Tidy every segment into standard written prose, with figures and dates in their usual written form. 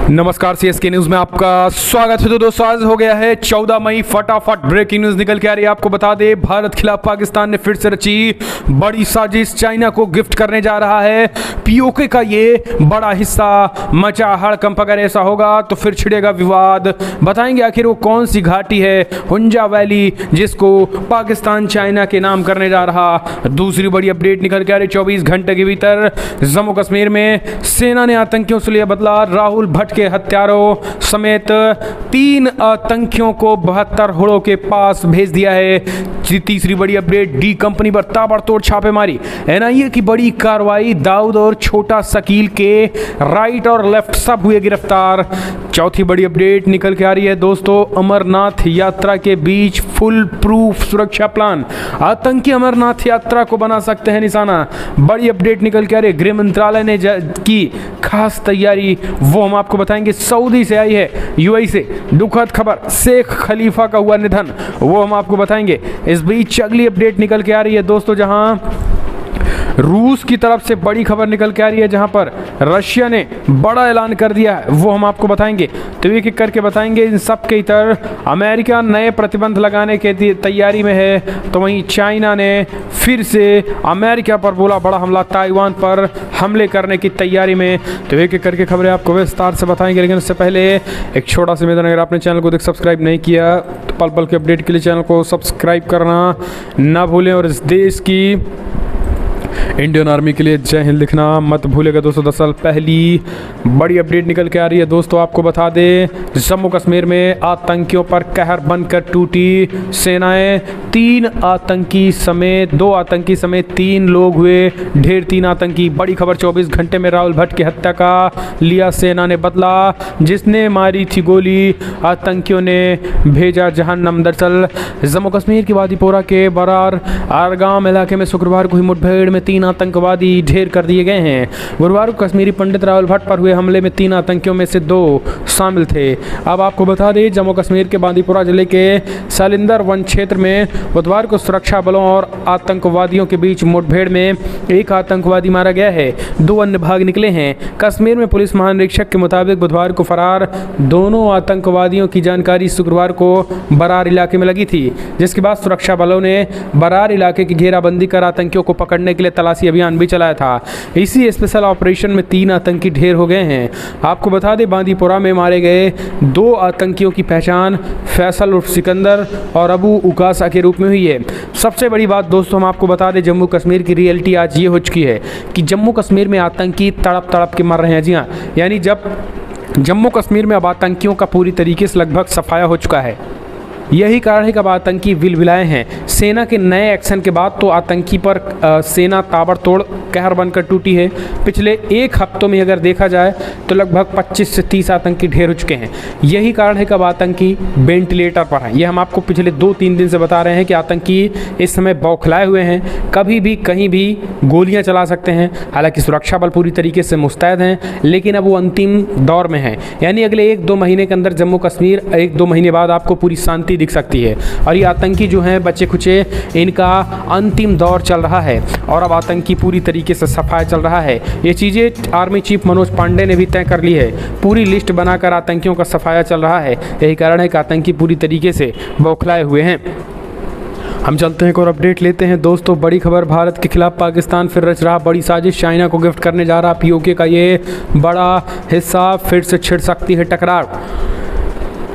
नमस्कार, CSK news में आपका स्वागत है। तो दोस्तों, आज हो गया है 14 मई। फटाफट ब्रेकिंग न्यूज निकल के आ रही है। आपको बता दें, भारत खिलाफ पाकिस्तान ने फिर से रची बड़ी साजिश, चाइना को गिफ्ट करने जा रहा है पीओके का ये बड़ा हिस्सा। मचा हड़कंप, अगर ऐसा होगा तो फिर छिड़ेगा विवाद। बताएंगे आखिर वो कौन सी घाटी है, हुंजा वैली, जिसको पाकिस्तान चाइना के नाम करने जा रहा। दूसरी बड़ी अपडेट निकल के आ रही, 24 घंटे के भीतर जम्मू कश्मीर में सेना ने आतंकियों से लिया बदला। राहुल भट्ट के हत्यारों समेत 3 आतंकियों को 72 हुड़ों के पास भेज दिया है। तीसरी बड़ी अपडेट, डी कंपनी पर ताबड़तोड़ छापेमारी, एनआईए की बड़ी कार्रवाई। दाऊद और छोटा शकील के राइट और लेफ्ट सब हुए गिरफ्तार। चौथी बड़ी अपडेट निकल के आ रही है दोस्तों, अमरनाथ यात्रा के बीच फुल प्रूफ सुरक्षा प्लान। आतंकी अमरनाथ यात्रा को बना सकते हैं निशाना। बड़ी अपडेट निकल के आ रही है, गृह मंत्रालय ने की खास तैयारी, वो हम आपको बताएंगे। सऊदी से आई है, यूएई से दुखद खबर, शेख खलीफा का हुआ निधन, वो हम आपको बताएंगे। इस बीच अगली अपडेट निकल के आ रही है दोस्तों, जहां रूस की तरफ से बड़ी खबर निकल के आ रही है, जहां पर रशिया ने बड़ा ऐलान कर दिया है, वो हम आपको बताएंगे। तो एक एक करके बताएंगे। इन सब के इतर अमेरिका नए प्रतिबंध लगाने के तैयारी में है, तो वहीं चाइना ने फिर से अमेरिका पर बोला बड़ा हमला, ताइवान पर हमले करने की तैयारी में। तो एक एक करके खबरें आपको विस्तार से बताएंगे, लेकिन उससे पहले एक छोटा सा निवेदन, अगर आपने चैनल को सब्सक्राइब नहीं किया तो पल पल के अपडेट के लिए चैनल को सब्सक्राइब करना ना भूलें, और इस देश की इंडियन आर्मी के लिए जय हिंद लिखना मत भूलेगा दोस्तों। 10 साल पहली बड़ी अपडेट निकल के आ रही है दोस्तों, आपको बता दें, जम्मू कश्मीर में आतंकियों पर कहर बनकर टूटी सेनाएं। 2 आतंकी समेत 3 लोग हुए ढेर। 3 आतंकी। बड़ी खबर, 24 घंटे में राहुल भट्ट की हत्या का लिया सेना ने बदला। जिसने मारी थी गोली, आतंकियों ने भेजा जहन्नम। दरअसल जम्मू कश्मीर की वादीपोरा के बरार आरगाम इलाके में शुक्रवार को हुई मुठभेड़ में 3 आतंकवादी ढेर कर दिए गए हैं। गुरुवार को कश्मीरी पंडित राहुल भट्ट पर हुए हमले में 3 आतंकियों में से 2 शामिल थे। अब आपको बता दें, जम्मू कश्मीर के बांदीपुरा जिले के सालिंदर वन क्षेत्र में बुधवार को सुरक्षा बलों और आतंकवादियों के बीच मुठभेड़ में 1 आतंकवादी मारा गया है, 2 अन्य भाग निकले हैं। कश्मीर में पुलिस महानिरीक्षक के मुताबिक बुधवार को फरार दोनों आतंकवादियों की जानकारी शुक्रवार को बरार इलाके में लगी थी, जिसके बाद सुरक्षा बलों ने बरार इलाके की घेराबंदी कर आतंकियों को पकड़ने के लिए तलाशी अभियान भी चलाया था। इसी स्पेशल ऑपरेशन में 3 आतंकी ढेर हो गए हैं। आपको बता दें, बांदीपोरा में मारे गए 2 आतंकियों की पहचान फैसल उर्फ सिकंदर और अबू उकासा के रूप में हुई है। सबसे बड़ी बात दोस्तों, हम आपको बता दें, जम्मू कश्मीर की रियलिटी आज ये हो चुकी है कि जम्मू कश्मीर में आतंकी तड़प तड़प के मर रहे हैं। जी हाँ, यानी जब जम्मू कश्मीर में अब आतंकियों का पूरी तरीके से लगभग सफाया हो चुका है। यही कारण है कि अब आतंकी विलविलाए हैं। सेना के नए एक्शन के बाद तो आतंकी पर सेना ताबड़तोड़ कहर बनकर टूटी है। पिछले 1 हफ्तों में अगर देखा जाए तो लगभग 25 से 30 आतंकी ढेर हो चुके हैं। यही कारण है कि अब आतंकी वेंटिलेटर पर हैं। ये हम आपको पिछले 2-3 दिन से बता रहे हैं कि आतंकी इस समय बौखलाए हुए हैं, कभी भी कहीं भी गोलियां चला सकते हैं। हालांकि सुरक्षा बल पूरी तरीके से मुस्तैद हैं, लेकिन अब वो अंतिम दौर में हैं। यानी अगले 1-2 महीने के अंदर जम्मू कश्मीर 1-2 महीने बाद आपको पूरी शांति दिख सकती है। और ये आतंकी जो हैं बच्चे खुचे, इनका अंतिम दौर चल रहा है और अब आतंकी पूरी तरीके से सफाया चल रहा है। ये चीज़ें आर्मी चीफ मनोज पांडे ने भी तय कर ली है। पूरी लिस्ट बनाकर आतंकियों का सफाया चल रहा है। यही कारण है कि आतंकी पूरी तरीके से बौखलाए हुए हैं। हम चलते हैं एक और अपडेट लेते हैं दोस्तों। बड़ी खबर, भारत के खिलाफ पाकिस्तान फिर रच रहा बड़ी साजिश, चाइना को गिफ्ट करने जा रहा पीओके का ये बड़ा हिस्सा। फिर से छिड़ सकती है टकरार।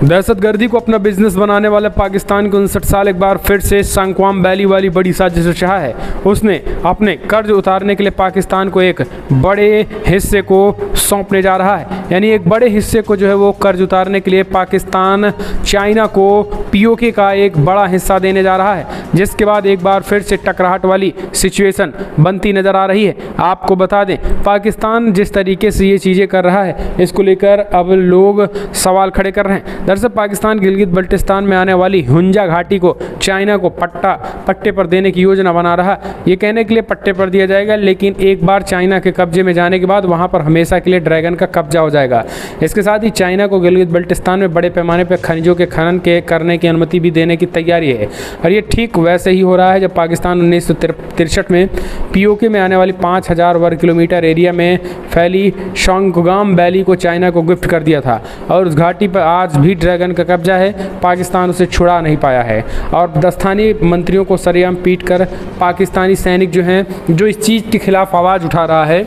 दहशतगर्दी को अपना बिजनेस बनाने वाले पाकिस्तान को 59 साल एक बार फिर से सांक्वाम वैली वाली बड़ी साजिश रच रहा है। उसने अपने कर्ज उतारने के लिए पाकिस्तान को एक बड़े हिस्से को सौंपने जा रहा है। यानी एक बड़े हिस्से को जो है वो कर्ज उतारने के लिए पाकिस्तान चाइना को पीओके का एक बड़ा हिस्सा देने जा रहा है, जिसके बाद एक बार फिर से टकराहट वाली सिचुएशन बनती नज़र आ रही है। आपको बता दें, पाकिस्तान जिस तरीके से ये चीज़ें कर रहा है, इसको लेकर अब लोग सवाल खड़े कर रहे हैं। दरअसल पाकिस्तान गिलगित बल्टिस्तान में आने वाली हुंजा घाटी को चाइना को पट्टे पर देने की योजना बना रहा। ये कहने के लिए पट्टे पर दिया जाएगा, लेकिन एक बार चाइना के कब्जे में जाने के बाद वहाँ पर हमेशा के लिए ड्रैगन का कब्जा हो जाएगा। इसके साथ ही चाइना को गिलगित बल्टिस्तान में बड़े पैमाने पर खनिजों के खनन के करने की अनुमति भी देने की तैयारी है। और ये ठीक वैसे ही हो रहा है जब पाकिस्तान 1963 में पीओके में आने वाली 5000 वर्ग किलोमीटर एरिया में फैली शोंगगाम वैली को चाइना को गिफ्ट कर दिया था और उस घाटी पर आज भी ड्रैगन का कब्जा है। पाकिस्तान उसे छुड़ा नहीं पाया है और स्थानीय मंत्रियों को सरेआम पीट कर पाकिस्तानी सैनिक जो हैं जो इस चीज़ के खिलाफ आवाज़ उठा रहा है,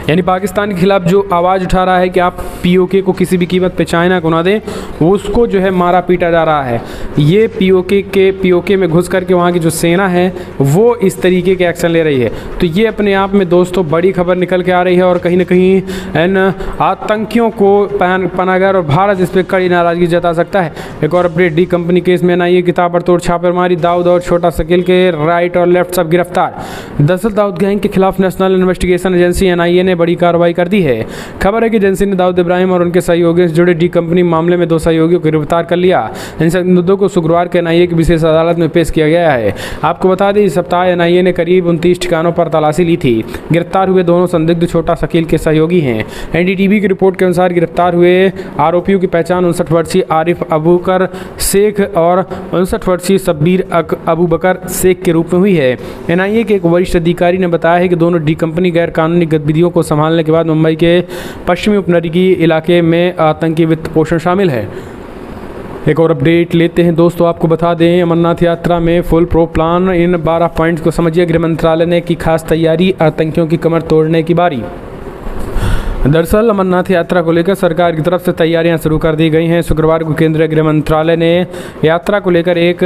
यानी पाकिस्तान के खिलाफ जो आवाज़ उठा रहा है कि आप पीओके को किसी भी कीमत पे चाइना को ना दें, उसको जो है मारा पीटा जा रहा है। ये पीओके में घुस करके वहाँ की जो सेना है वो इस तरीके के एक्शन ले रही है। तो ये अपने आप में दोस्तों बड़ी खबर निकल के आ रही है और कहीं ना कहीं इन आतंकियों को पनाहगार और भारत इस पर कड़ी नाराज़गी जता सकता है। एक और अपडेट, डी कंपनी केस में एनआईए की ताबड़तोड़ छापेमारी, दाऊद और छोटा शकील के राइट और लेफ्ट सब गिरफ्तार। दरअसल दाऊद गैंग के खिलाफ नेशनल इन्वेस्टिगेशन एजेंसी एनआईए ने बड़ी कार्रवाई कर दी है। खबर है कि एजेंसी ने दाऊद इब्राहिम और उनके सहयोगियों से जुड़े डी कंपनी मामले में 2 सहयोगियों को गिरफ्तार कर लिया। इन मुद्दों को शुक्रवार के एनआईए की विशेष अदालत में पेश किया गया है। आपको बता दें इस सप्ताह एनआईए ने करीब 29 ठिकानों पर तलाशी ली थी। गिरफ्तार हुए दोनों संदिग्ध छोटा शकील के सहयोगी हैं। एनडीटीवी की रिपोर्ट के अनुसार गिरफ्तार हुए आरोपियों की पहचान 59 वर्षीय आरिफ अबूकर शेख और 59 वर्षीय शब्बीर अबूबकर शेख के रूप में हुई है। एनआईए के एक वरिष्ठ अधिकारी ने बताया है कि दोनों डी कंपनी गैर कानूनी गतिविधियों को संभालने के बाद मुंबई के पश्चिमी उपनगरीय इलाके में आतंकी वित्त पोषण शामिल है। एक और अपडेट लेते हैं दोस्तों, आपको बता दें अमरनाथ यात्रा में फुल प्रो प्लान, इन 12 पॉइंट्स को समझिए। गृह मंत्रालय ने की खास तैयारी, आतंकियों की कमर तोड़ने की बारी। दरअसल अमरनाथ यात्रा को लेकर सरकार की तरफ से तैयारियां शुरू कर दी गई हैं। शुक्रवार को केंद्रीय गृह मंत्रालय ने यात्रा को लेकर एक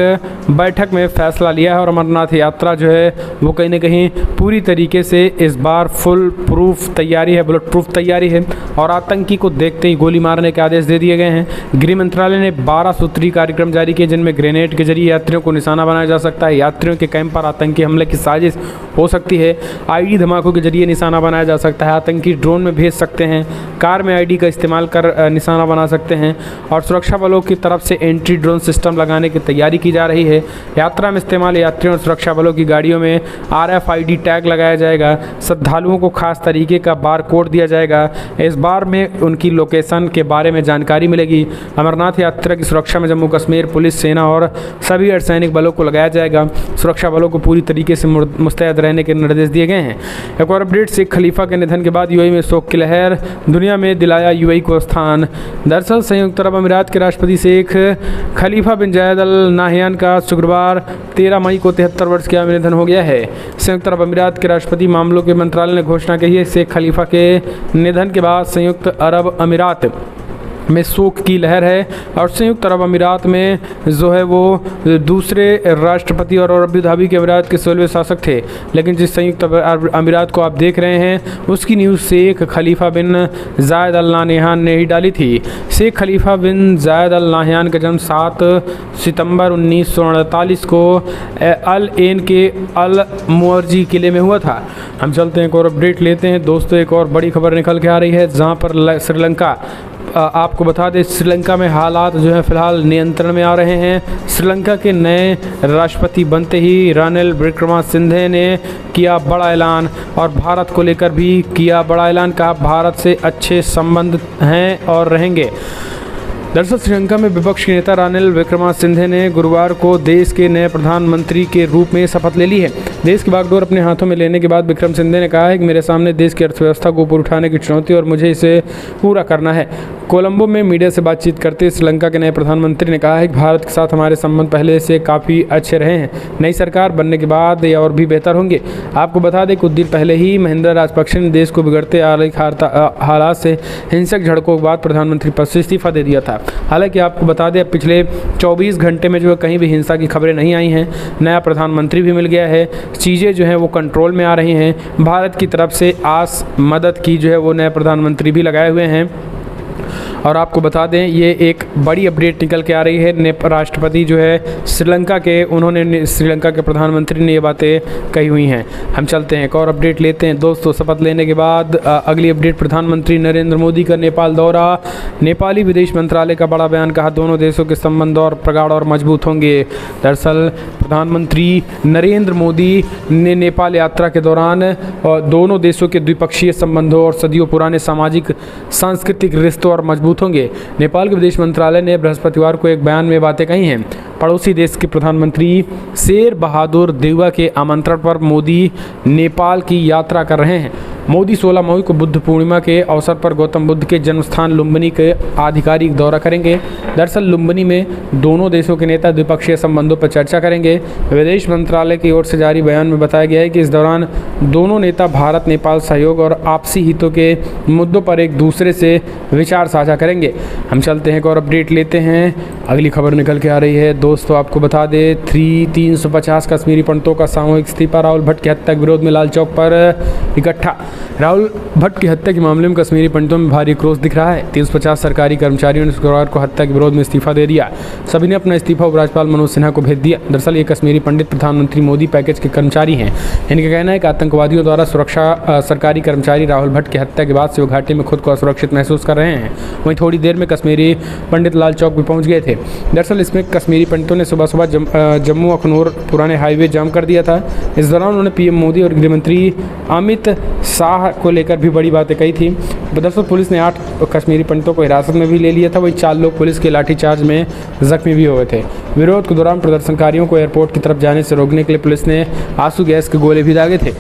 बैठक में फैसला लिया है और अमरनाथ यात्रा जो है वो कहीं ना कहीं पूरी तरीके से इस बार फुल प्रूफ तैयारी है, बुलेट प्रूफ तैयारी है और आतंकी को देखते ही गोली मारने के आदेश दे दिए गए हैं। गृह मंत्रालय ने 12 सूत्रीय कार्यक्रम जारी किए जिनमें ग्रेनेड के जरिए यात्रियों को निशाना बनाया जा सकता है, यात्रियों के कैंप पर आतंकी हमले की साजिश हो सकती है, आईडी धमाकों के जरिए निशाना बनाया जा सकता है, आतंकी ड्रोन में भेज सकते हैं, कार में आईडी का इस्तेमाल कर निशाना बना सकते हैं और सुरक्षा बलों की तरफ से एंटी ड्रोन सिस्टम लगाने की तैयारी की जा रही है। यात्रा में इस्तेमाल यात्रियों और सुरक्षा बलों की गाड़ियों में RFID टैग लगाया जाएगा। श्रद्धालुओं को खास तरीके का बार कोड दिया जाएगा। इस बार में उनकी लोकेशन के बारे में जानकारी मिलेगी। अमरनाथ यात्रा की सुरक्षा में जम्मू कश्मीर पुलिस, सेना और सभी अर्धसैनिक बलों को लगाया जाएगा। सुरक्षा बलों को पूरी तरीके से मुस्तैद रहने के निर्देश दिए गए हैं। एक और अपडेट, शेख खलीफा के निधन के बाद यूएई में शोक की लहर, दुनिया में दिलाया यूएई को स्थान। दरअसल संयुक्त अरब अमीरात के राष्ट्रपति शेख खलीफा बिन जायद अल नाहयान का शुक्रवार 13 मई को 73 वर्ष की आयु में निधन हो गया है। संयुक्त अरब अमीरात के राष्ट्रपति मामलों के मंत्रालय ने घोषणा की है। शेख खलीफा के निधन के बाद संयुक्त अरब अमीरात में शोक की लहर है और संयुक्त अरब अमीरात में जो है वो दूसरे राष्ट्रपति और अबू धाबी के अमीरात के 16वें शासक थे, लेकिन जिस संयुक्त अरब अमीरात को आप देख रहे हैं उसकी न्यूज़ शेख खलीफा बिन जायद अल नाहयान ने ही डाली थी। शेख खलीफा बिन जायद अल नाहयान का जन्म 7 सितंबर 1948 को अल एन के अल मुअर्जी किले में हुआ था। हम चलते हैं एक और अपडेट लेते हैं दोस्तों। एक और बड़ी खबर निकल के आ रही है जहाँ पर श्रीलंका, आपको बता दें श्रीलंका में हालात जो है फिलहाल नियंत्रण में आ रहे हैं। श्रीलंका के नए राष्ट्रपति बनते ही रानिल विक्रमासिंघे ने किया बड़ा ऐलान और भारत को लेकर भी किया बड़ा ऐलान, कहा भारत से अच्छे संबंध हैं और रहेंगे। दरअसल श्रीलंका में विपक्ष के नेता रानिल विक्रमासिंघे ने गुरुवार को देश के नए प्रधानमंत्री के रूप में शपथ ले ली है। देश की बागडोर अपने हाथों में लेने के बाद विक्रमासिंघे ने कहा है कि मेरे सामने देश की अर्थव्यवस्था को ऊपर उठाने की चुनौती और मुझे इसे पूरा करना है। कोलंबो में मीडिया से बातचीत करते श्रीलंका के नए प्रधानमंत्री ने कहा है कि भारत के साथ हमारे संबंध पहले से काफ़ी अच्छे रहे हैं। नई सरकार बनने के बाद ये और भी बेहतर होंगे। आपको बता दें कुछ दिन पहले ही महिंदा राजपक्षे ने देश को बिगड़ते आ रही हालात से हिंसक झड़पों के बाद प्रधानमंत्री पद से इस्तीफा दे दिया था। हालांकि आपको बता दें अब पिछले 24 घंटे में जो है कहीं भी हिंसा की खबरें नहीं आई हैं। नया प्रधानमंत्री भी मिल गया है, चीज़ें जो हैं वो कंट्रोल में आ रही हैं। भारत की तरफ से आस मदद की जो है वो नए प्रधानमंत्री भी लगाए हुए हैं। और आपको बता दें ये एक बड़ी अपडेट निकल के आ रही है। राष्ट्रपति जो है श्रीलंका के, उन्होंने श्रीलंका के प्रधानमंत्री ने ये बातें कही हुई हैं। हम चलते हैं एक और अपडेट लेते हैं दोस्तों। शपथ लेने के बाद अगली अपडेट, प्रधानमंत्री नरेंद्र मोदी का नेपाल दौरा, नेपाली विदेश मंत्रालय का बड़ा बयान, कहा दोनों देशों के संबंध और प्रगाढ़ और मजबूत होंगे। दरअसल प्रधानमंत्री नरेंद्र मोदी ने नेपाल यात्रा के दौरान दोनों देशों के द्विपक्षीय संबंधों और सदियों पुराने सामाजिक सांस्कृतिक रिश्तों और मजबूत मजबूत होंगे। नेपाल के विदेश मंत्रालय ने बृहस्पतिवार को एक बयान में बातें कही हैं। पड़ोसी देश के प्रधानमंत्री शेर बहादुर देउवा के आमंत्रण पर मोदी नेपाल की यात्रा कर रहे हैं। मोदी 16 मई को बुद्ध पूर्णिमा के अवसर पर गौतम बुद्ध के जन्मस्थान लुम्बिनी के आधिकारिक दौरा करेंगे। दरअसल लुम्बिनी में दोनों देशों के नेता द्विपक्षीय संबंधों पर चर्चा करेंगे। विदेश मंत्रालय की ओर से जारी बयान में बताया गया है कि इस दौरान दोनों नेता भारत नेपाल सहयोग और आपसी हितों के मुद्दों पर एक दूसरे से विचार साझा करेंगे। हम चलते हैं एक और अपडेट लेते हैं। अगली खबर निकल के आ रही है दोस्तों, आपको बता दें 350 कश्मीरी पंडितों का सामूहिक इस्तीफा। राहुल भट्ट की हत्या के विरोध में लाल चौक पर इकट्ठा। राहुल भट्ट की हत्या के मामले में कश्मीरी पंडितों में भारी क्रोध दिख रहा है। 350 सरकारी कर्मचारियों ने शुक्रवार को हत्या के विरोध में इस्तीफा दे दिया। सभी ने अपना इस्तीफा उपराज्यपाल मनोज सिन्हा को भेज दिया। दरअसल ये कश्मीरी पंडित प्रधानमंत्री मोदी पैकेज के कर्मचारी हैं। इनका कहना है कि आतंकवादियों द्वारा सुरक्षा सरकारी कर्मचारी राहुल भट्ट की हत्या के बाद से वो घाटी में खुद को असुरक्षित महसूस कर रहे हैं। वहीं थोड़ी देर में कश्मीरी पंडित लाल चौक भी पहुंच गए थे। दरअसल इसमें कश्मीरी पंडितों ने सुबह सुबह जम्मू अखनूर पुराने हाईवे जाम कर दिया था। इस दौरान उन्होंने पीएम मोदी और गृहमंत्री अमित शाह को लेकर भी बड़ी बातें कही थी। दरअसल पुलिस ने 8 कश्मीरी पंडितों को हिरासत में भी ले लिया था। वहीं 4 लोग पुलिस के लाठीचार्ज में जख्मी भी हुए थे। विरोध के दौरान प्रदर्शनकारियों को एयरपोर्ट की तरफ जाने से रोकने के लिए पुलिस ने आंसू गैस के गोले भी दागे थे।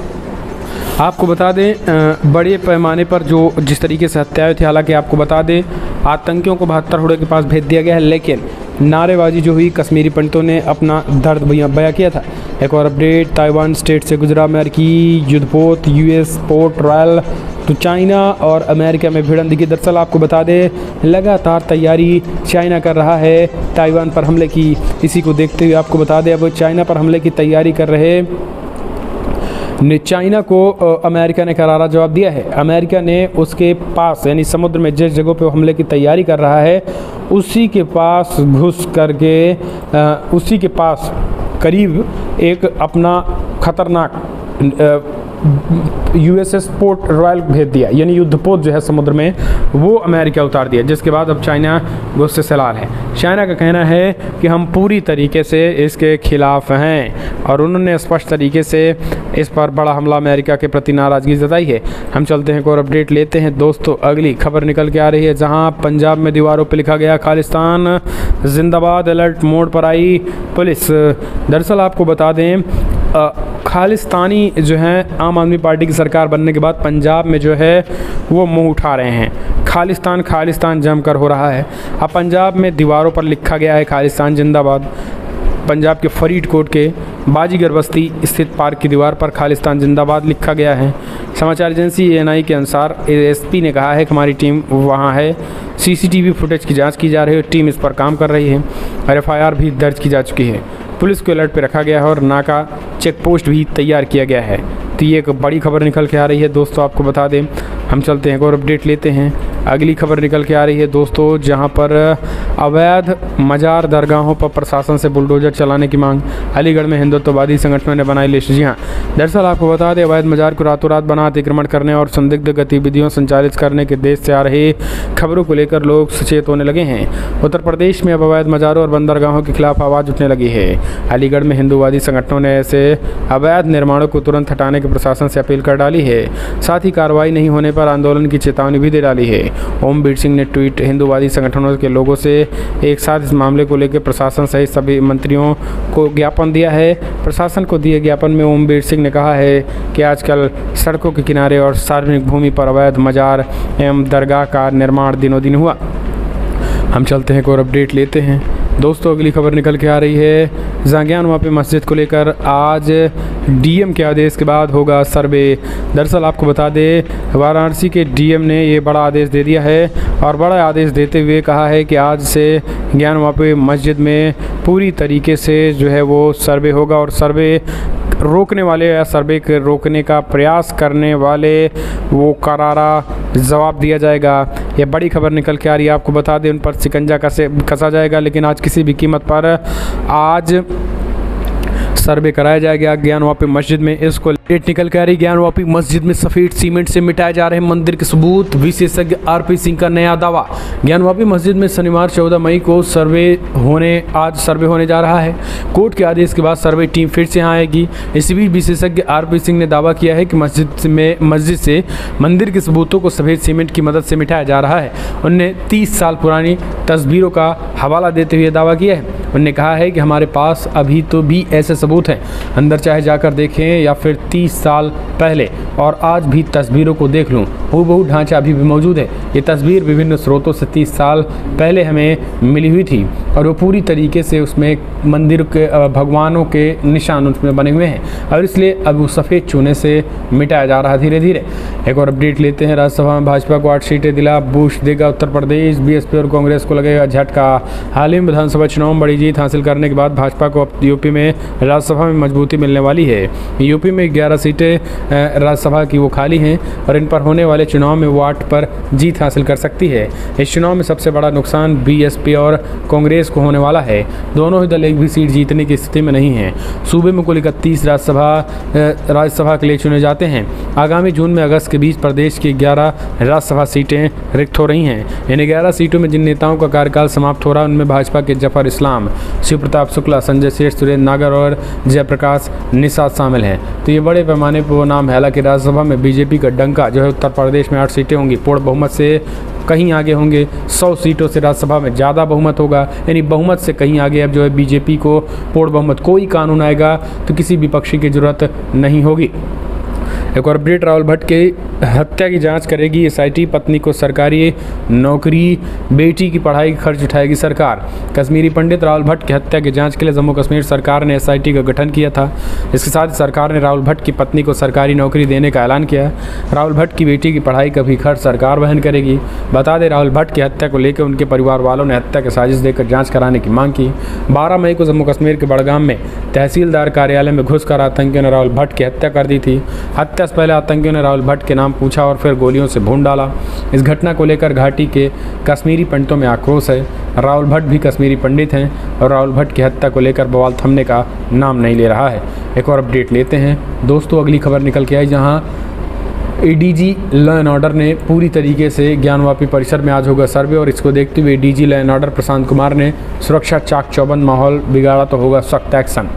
आपको बता दें बड़े पैमाने पर जो जिस तरीके से हत्याएं थी, हालांकि आपको बता दें आतंकियों को 72 होड़े के पास भेज दिया गया है, लेकिन नारेबाजी जो हुई कश्मीरी पंडितों ने अपना दर्द बयां किया था। एक और अपडेट, ताइवान स्टेट से गुजरा अमेरिकी युद्धपोत यूएस पोर्ट रॉयल तो चाइना और अमेरिका में भिड़ंत दिखी। दरअसल आपको बता दें लगातार तैयारी चाइना कर रहा है ताइवान पर हमले की। इसी को देखते हुए आपको बता दें अब चाइना पर हमले की तैयारी कर रहे चाइना को अमेरिका ने करारा जवाब दिया है। अमेरिका ने उसके पास यानी समुद्र में जिस जगह पे हमले की तैयारी कर रहा है उसी के पास घुस करके उसी के पास करीब एक अपना खतरनाक यूएसएस पोर्ट रॉयल भेज दिया, यानी युद्धपोत जो है समुद्र में वो अमेरिका उतार दिया, जिसके बाद अब चाइना गुस्से से लाल है। चाइना का कहना है कि हम पूरी तरीके से इसके खिलाफ हैं और उन्होंने स्पष्ट तरीके से इस पर बड़ा हमला अमेरिका के प्रति नाराज़गी जताई है। हम चलते हैं एक और अपडेट लेते हैं दोस्तों। अगली खबर निकल के आ रही है जहां पंजाब में दीवारों पर लिखा गया खालिस्तान जिंदाबाद, अलर्ट मोड पर आई पुलिस। दरअसल आपको बता दें खालिस्तानी जो है आम आदमी पार्टी की सरकार बनने के बाद पंजाब में जो है वो मुंह उठा रहे हैं। खालिस्तान जमकर हो रहा है। अब पंजाब में दीवारों पर लिखा गया है खालिस्तान जिंदाबाद। पंजाब के फरीदकोट के बाजीगर बस्ती स्थित पार्क की दीवार पर खालिस्तान जिंदाबाद लिखा गया है। समाचार एजेंसी एएनआई के अनुसार एएसपी ने कहा है कि हमारी टीम वहां है, सीसीटीवी फुटेज की जांच की जा रही है, टीम इस पर काम कर रही है और एफआईआर भी दर्ज की जा चुकी है। पुलिस को अलर्ट पर रखा गया है और नाका चेक पोस्ट भी तैयार किया गया है। तो ये एक बड़ी खबर निकल के आ रही है दोस्तों, आपको बता दें। हम चलते हैं और अपडेट लेते हैं। अगली खबर निकल के आ रही है दोस्तों जहां पर अवैध मजार दरगाहों पर प्रशासन से बुलडोजर चलाने की मांग। अलीगढ़ में हिंदुत्ववादी संगठनों ने बनाई लिस्ट। जी हाँ, दरअसल आपको बता दें अवैध मजार को रातों रात बना अतिक्रमण करने और संदिग्ध गतिविधियों संचालित करने के देश से आ रही खबरों को लेकर लोग सचेत होने लगे हैं। उत्तर प्रदेश में अब अवैध मजारों और बंदरगाहों के खिलाफ आवाज़ उठने लगी है। अलीगढ़ में हिंदुवादी संगठनों ने ऐसे अवैध निर्माणों को तुरंत हटाने के प्रशासन से अपील कर डाली है। साथ ही कार्रवाई नहीं होने पर आंदोलन की चेतावनी भी दे डाली है। ओमवीर सिंह ने ट्वीट हिंदुवादी संगठनों के लोगों से एक साथ इस मामले को लेकर प्रशासन सहित सभी मंत्रियों को ज्ञापन दिया है। प्रशासन को दिए ज्ञापन में ओमवीर सिंह ने कहा है कि आजकल सड़कों के किनारे और सार्वजनिक भूमि पर अवैध मजार एवं दरगाह का निर्माण दिनों दिन हुआ। हम चलते हैं और अपडेट लेते हैं दोस्तों। अगली खबर निकल के आ रही है जांगियान वापी मस्जिद को लेकर आज डीएम के आदेश के बाद होगा सर्वे। दरअसल आपको बता दें वाराणसी के डीएम ने ये बड़ा आदेश दे दिया है और बड़ा आदेश देते हुए कहा है कि आज से ज्ञान वापी मस्जिद में पूरी तरीके से जो है वो सर्वे होगा और सर्वे रोकने वाले या सर्वे के रोकने का प्रयास करने वाले वो करारा जवाब दिया जाएगा। ये बड़ी खबर निकल के आ रही है, आपको बता दें उन पर शिकंजा कसा जाएगा, लेकिन आज किसी भी कीमत पर आज सर्वे कराया जाएगा ज्ञानवापी मस्जिद में। इसको लेट निकल कर आ रही, ज्ञानवापी मस्जिद में सफेद सीमेंट से मिटाए जा रहे हैं मंदिर के सबूत, विशेषज्ञ आरपी सिंह का नया दावा। ज्ञानवापी मस्जिद में शनिवार 14 मई को आज सर्वे होने जा रहा है। कोर्ट के आदेश के बाद सर्वे टीम फिर से यहाँ आएगी। इसी बीच विशेषज्ञ आरपी सिंह ने दावा किया है कि मस्जिद से मंदिर के सबूतों को सफेद सीमेंट की मदद से मिटाया जा रहा है। उन्होंने 30 साल पुरानी तस्वीरों का हवाला देते हुए दावा किया है। उन्होंने कहा है कि हमारे पास अभी तो भी ऐसे सबूत हैं, अंदर चाहे जाकर देखें या फिर 30 साल पहले और आज भी तस्वीरों को देख लूँ, हूबहू ढांचा अभी भी मौजूद है। ये तस्वीर विभिन्न स्रोतों से 30 साल पहले हमें मिली हुई थी और वो पूरी तरीके से उसमें मंदिर के भगवानों के निशान उसमें बने हुए हैं और इसलिए अब वो सफ़ेद चूने से मिटाया जा रहा है धीरे धीरे। एक और अपडेट लेते हैं। राज्यसभा में भाजपा को 8 सीटें दिला बूस्ट देगा उत्तर प्रदेश, बीएसपी और कांग्रेस को लगेगा झटका। हाल ही में विधानसभा चुनाव में बड़ी जीत हासिल करने के बाद भाजपा को अब यूपी में राज्यसभा में मजबूती मिलने वाली है। यूपी में 11 सीटें राज्यसभा की वो खाली हैं और इन पर होने वाले चुनाव में वो 8 पर जीत हासिल कर सकती है। इस चुनाव में सबसे बड़ा नुकसान बीएसपी और कांग्रेस को होने वाला है। दोनों ही दल एक भी सीट जीतने की स्थिति में नहीं है। सूबे में कुल 31 राज्यसभा के लिए चुने जाते हैं। आगामी जून में अगस्त के बीच प्रदेश की 11 राज्यसभा सीटें रिक्त हो रही हैं। इन 11 सीटों में जिन नेताओं का कार्यकाल समाप्त हो रहा है उनमें भाजपा के जफर इस्लाम, शिव प्रताप शुक्ला, संजय सेठ, सुरेंद्र नागर और जयप्रकाश निषाद शामिल हैं। तो ये बड़े पैमाने पर वो नाम है। हालांकि राज्यसभा में बीजेपी का डंका जो है उत्तर प्रदेश में 8 सीटें होंगी, पूर्ण बहुमत से कहीं आगे होंगे। 100 सीटों से राज्यसभा में ज़्यादा बहुमत होगा, यानी बहुमत से कहीं आगे अब जो है बीजेपी को पूर्ण बहुमत। कोई कानून आएगा तो किसी विपक्षी की जरूरत नहीं होगी। एक और अपडेट, राहुल भट्ट की हत्या की जांच करेगी एसआईटी, पत्नी को सरकारी नौकरी, बेटी की पढ़ाई का खर्च उठाएगी सरकार। कश्मीरी पंडित राहुल भट्ट की हत्या की जांच के लिए जम्मू कश्मीर सरकार ने एसआईटी का गठन किया था। इसके साथ ही सरकार ने राहुल भट्ट की पत्नी को सरकारी नौकरी देने का ऐलान किया। राहुल भट्ट की बेटी की पढ़ाई का भी खर्च सरकार वहन करेगी। बता दें, राहुल भट्ट की हत्या को लेकर उनके परिवार वालों ने हत्या की साजिश देकर जाँच कराने की मांग की। 12 मई को जम्मू कश्मीर के बड़गाम में तहसीलदार कार्यालय में घुसकर आतंकियों ने राहुल भट्ट की हत्या कर दी थी। हत्या से पहले आतंकियों ने राहुल भट्ट के नाम पूछा और फिर गोलियों से भून डाला। इस घटना को लेकर घाटी के कश्मीरी पंडितों में आक्रोश है। राहुल भट्ट भी कश्मीरी पंडित हैं और राहुल भट्ट की हत्या को लेकर बवाल थमने का नाम नहीं ले रहा है। एक और अपडेट लेते हैं दोस्तों, अगली खबर निकल के आई जहां एडीजी लॉ एंड ऑर्डर ने पूरी तरीके से ज्ञानवापी परिसर में आज होगा सर्वे और इसको देखते हुए DG law and order Prashant Kumar ने सुरक्षा चाक चौबंद माहौल बिगाड़ा तो होगा सख्त एक्शन।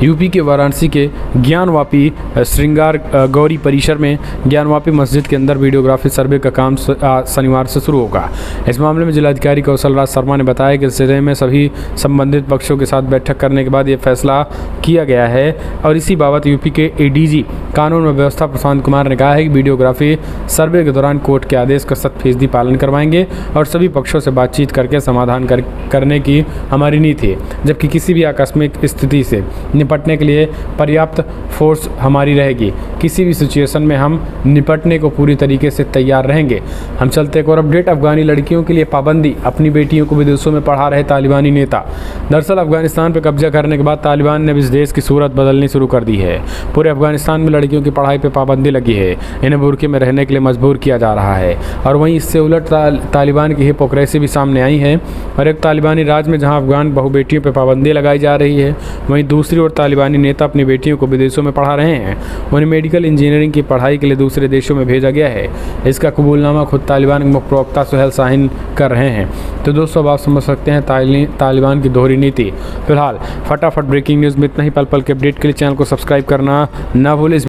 यूपी के वाराणसी के ज्ञानवापी श्रृंगार गौरी परिसर में ज्ञानवापी मस्जिद के अंदर वीडियोग्राफी सर्वे का काम शनिवार से शुरू होगा। इस मामले में जिलाधिकारी कौशल राज शर्मा ने बताया कि इस सिलसिले में सभी संबंधित पक्षों के साथ बैठक करने के बाद ये फैसला किया गया है और इसी बाबत यूपी के एडीजी कानून और व्यवस्था प्रशांत कुमार ने कहा है कि वीडियोग्राफी सर्वे के दौरान कोर्ट के आदेश का 100% पालन करवाएंगे और सभी पक्षों से बातचीत करके समाधान करने की हमारी नीति है, जबकि किसी भी आकस्मिक स्थिति से निपटने के लिए पर्याप्त फोर्स हमारी रहेगी। किसी भी सिचुएशन में हम निपटने को पूरी तरीके से तैयार रहेंगे। हम चलते एक और अपडेट, अफगानी लड़कियों के लिए पाबंदी, अपनी बेटियों को विदेशों में पढ़ा रहे तालिबानी नेता। दरअसल अफगानिस्तान पर कब्जा करने के बाद तालिबान ने इस देश की सूरत बदलनी शुरू कर दी है। पूरे अफगानिस्तान में लड़कियों की पढ़ाई पर पाबंदी लगी है, इन्हें बुर्के में रहने के लिए मजबूर किया जा रहा है और वहीं इससे उलट तालिबान की हिपोक्रेसी भी सामने आई है। और एक तालिबानी राज में जहाँ अफगान बहु बेटियों पर पाबंदी लगाई जा रही है, वहीं दूसरी ओर तालिबानी नेता अपनी बेटियों को विदेशों में पढ़ा रहे हैं। उन्हें मेडिकल इंजीनियरिंग की पढ़ाई के लिए दूसरे देशों में भेजा गया है। इसका कबूलनामा खुद तालिबान के मुख्य प्रवक्ता सुहेल शाहीन कर रहे हैं। तो दोस्तों, अब आप समझ सकते हैं तालिबान की दोहरी नीति। फिलहाल फटाफट ब्रेकिंग न्यूज़ में इतना ही। पल पल के अपडेट के लिए चैनल को सब्सक्राइब करना ना भूलें।